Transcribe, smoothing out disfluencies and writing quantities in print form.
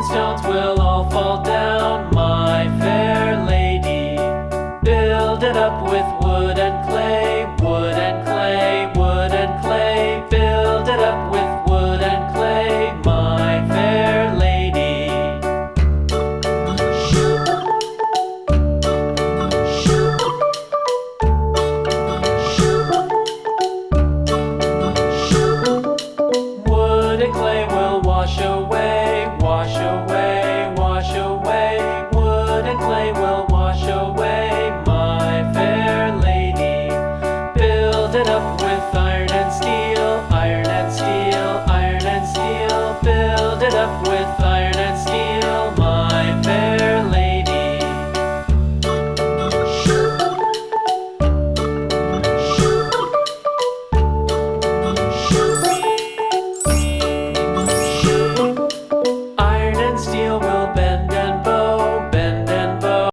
stones will all fall down, my fair lady. Build it up with wood and clay, wood and clay, wood and clay. Build it up with wood and clay, my fair lady. Wood and clay will wash away, wash away, wash away. Wood and clay will wash away, my fair lady. Build it up with iron and steel, iron and steel, iron and steel. Build it up with